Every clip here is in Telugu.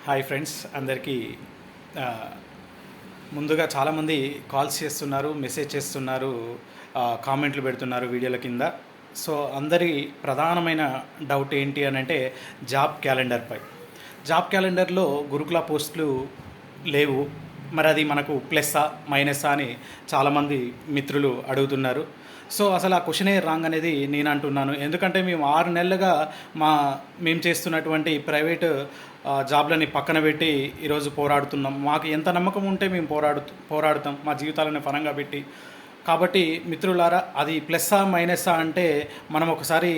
హాయ్ ఫ్రెండ్స్ అందరికీ ముందుగా చాలామంది కాల్స్ చేస్తున్నారు, మెసేజ్ చేస్తున్నారు, కామెంట్లు పెడుతున్నారు వీడియోల కింద. సో అందరి ప్రధానమైన డౌట్ ఏంటి అని అంటే జాబ్ క్యాలెండర్పై. జాబ్ క్యాలెండర్లో గురుకుల పోస్టులు లేవు, మరి అది మనకు ప్లస్సా మైనస్సా అని చాలామంది మిత్రులు అడుగుతున్నారు. సో అసలు ఆ క్వశ్చనే రాంగ్ అనేది నేను అంటున్నాను. ఎందుకంటే మేము 6 నెలలుగా మేము చేస్తున్నటువంటి ప్రైవేటు జాబ్లని పక్కన పెట్టి ఈరోజు పోరాడుతున్నాం. మాకు ఎంత నమ్మకం ఉంటే మేము పోరాడుతాం మా జీవితాలను పరంగా పెట్టి. కాబట్టి మిత్రులారా, అది ప్లస్సా మైనస్సా అంటే మనం ఒకసారి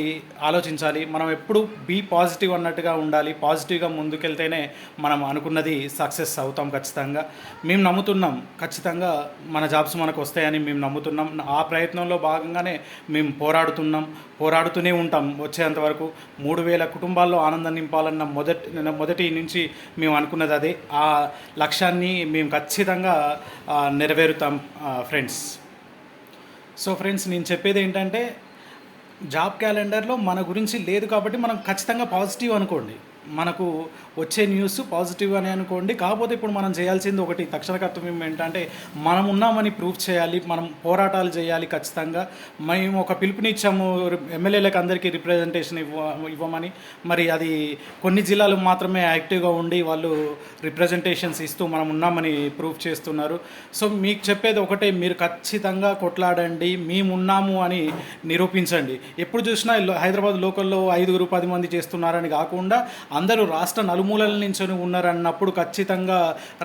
ఆలోచించాలి. మనం ఎప్పుడు బీ పాజిటివ్ అన్నట్టుగా ఉండాలి. పాజిటివ్గా ముందుకెళ్తేనే మనం అనుకున్నది సక్సెస్ అవుతాం ఖచ్చితంగా. మేము నమ్ముతున్నాం, ఖచ్చితంగా మన జాబ్స్ మనకు వస్తాయని మేము నమ్ముతున్నాం. ఆ ప్రయత్నంలో భాగంగానే మేము పోరాడుతూనే ఉంటాం వచ్చేంతవరకు. 3,000 కుటుంబాల్లో ఆనందం నింపాలన్న మొదటి నుంచి మేము అనుకున్నది అదే. ఆ లక్ష్యాన్ని మేము ఖచ్చితంగా నెరవేరుతాం ఫ్రెండ్స్. సో ఫ్రెండ్స్, నేను చెప్పేది ఏంటంటే జాబ్ క్యాలెండర్లో మన గురించి లేదు కాబట్టి మనం ఖచ్చితంగా పాజిటివ్ అనుకోండి. మనకు వచ్చే న్యూస్ పాజిటివ్ అని అనుకోండి. కాకపోతే ఇప్పుడు మనం చేయాల్సింది ఒకటి తక్షణ కర్తవ్యం ఏంటంటే మనం ఉన్నామని ప్రూఫ్ చేయాలి, మనం పోరాటాలు చేయాలి ఖచ్చితంగా. మేము ఒక పిలుపునిచ్చాము ఎమ్మెల్యేలకు అందరికీ రిప్రజెంటేషన్ ఇవ్వమని. మరి అది కొన్ని జిల్లాలు మాత్రమే యాక్టివ్గా ఉండి వాళ్ళు రిప్రజెంటేషన్స్ ఇస్తూ మనం ఉన్నామని ప్రూఫ్ చేస్తున్నారు. సో మీకు చెప్పేది ఒకటే, మీరు ఖచ్చితంగా కొట్లాడండి, మేమున్నాము అని నిరూపించండి. ఎప్పుడు చూసినా హైదరాబాద్ లోకల్లో 5-10 మంది చేస్తున్నారని కాకుండా అందరూ రాష్ట్ర నలుమూలల నించొని ఉన్నారన్నప్పుడు ఖచ్చితంగా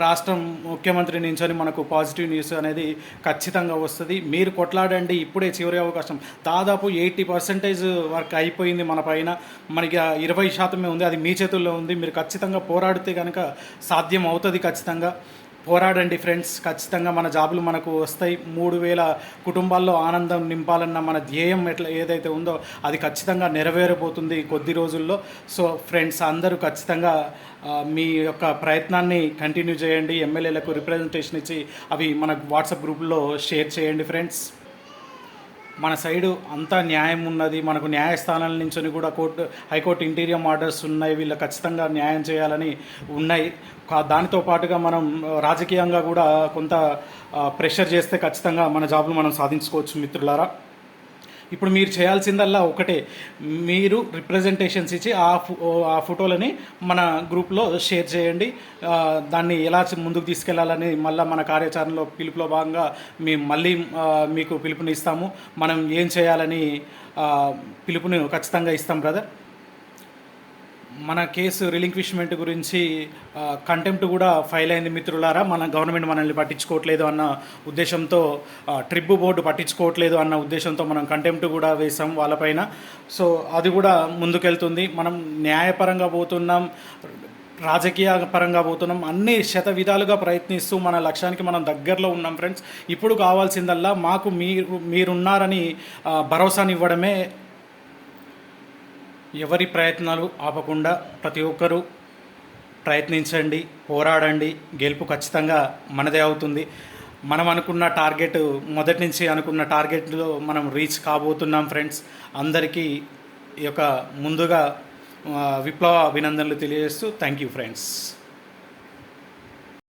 రాష్ట్రం ముఖ్యమంత్రి నించొని మనకు పాజిటివ్ న్యూస్ అనేది ఖచ్చితంగా వస్తుంది. మీరు కొట్లాడండి, ఇప్పుడే చివరి అవకాశం. దాదాపు 80% వర్క్ అయిపోయింది మన పైన. మనకి 20% ఉంది, అది మీ చేతుల్లో ఉంది. మీరు ఖచ్చితంగా పోరాడితే కనుక సాధ్యం అవుతుంది. ఖచ్చితంగా పోరాడండి ఫ్రెండ్స్. ఖచ్చితంగా మన జాబులు మనకు వస్తాయి. 3,000 కుటుంబాల్లో ఆనందం నింపాలన్న మన ధ్యేయం ఏదైతే ఉందో అది ఖచ్చితంగా నెరవేరబోతుంది కొద్ది రోజుల్లో. సో ఫ్రెండ్స్, అందరూ ఖచ్చితంగా మీ యొక్క ప్రయత్నాన్ని కంటిన్యూ చేయండి. ఎమ్మెల్యేలకు రిప్రజెంటేషన్ ఇచ్చి అవి మన వాట్సాప్ గ్రూపుల్లో షేర్ చేయండి ఫ్రెండ్స్. మన సైడు అంతా న్యాయం ఉన్నది. మనకు న్యాయస్థానాల నుంచి కూడా హైకోర్టు ఇంటీరియం ఆర్డర్స్ ఉన్నాయి. వీళ్ళు ఖచ్చితంగా న్యాయం చేయాలని ఉన్నాయి. దానితో పాటుగా మనం రాజకీయంగా కూడా కొంత ప్రెషర్ చేస్తే ఖచ్చితంగా మన జాబ్లు మనం సాధించుకోవచ్చు మిత్రులారా. ఇప్పుడు మీరు చేయాల్సిందల్లా ఒకటే, మీరు రిప్రజెంటేషన్స్ ఇచ్చి ఆ ఫోటోలని మన గ్రూప్లో షేర్ చేయండి. దాన్ని ఎలా ముందుకు తీసుకెళ్లాలని మళ్ళీ మన కార్యాచరణలో పిలుపులో భాగంగా మేము మళ్ళీ మీకు పిలుపునిస్తాము. మనం ఏం చేయాలని పిలుపుని ఖచ్చితంగా ఇస్తాం బ్రదర్. మన కేసు రిలింక్విష్మెంట్ గురించి కంటెంప్ట్ కూడా ఫైల్ అయింది మిత్రులారా. మన గవర్నమెంట్ మనల్ని పట్టించుకోవట్లేదు అన్న ఉద్దేశంతో, ట్రిప్ బోర్డు పట్టించుకోవట్లేదు అన్న ఉద్దేశంతో మనం కంటెంప్ట్ కూడా వేసాం వాళ్ళపైన. సో అది కూడా ముందుకెళ్తుంది. మనం న్యాయపరంగా పోతున్నాం, రాజకీయ పరంగా పోతున్నాం, అన్ని విధాలుగా ప్రయత్నిస్తూ మన లక్ష్యానికి మనం దగ్గరలో ఉన్నాం ఫ్రెండ్స్. ఇప్పుడు కావాల్సిందల్లా మాకు మీరున్నారని భరోసానివ్వడమే. ఎవరి ప్రయత్నాలు ఆపకుండా ప్రతి ఒక్కరూ ప్రయత్నించండి, పోరాడండి. గెలుపు ఖచ్చితంగా మనదే అవుతుంది. మనం అనుకున్న టార్గెట్, మొదటి నుంచి అనుకున్న టార్గెట్లో మనం రీచ్ కాబోతున్నాం ఫ్రెండ్స్. అందరికీ ఈ యొక్క ముందుగా విప్లవ అభినందనలు తెలియజేస్తూ థ్యాంక్ యూ ఫ్రెండ్స్.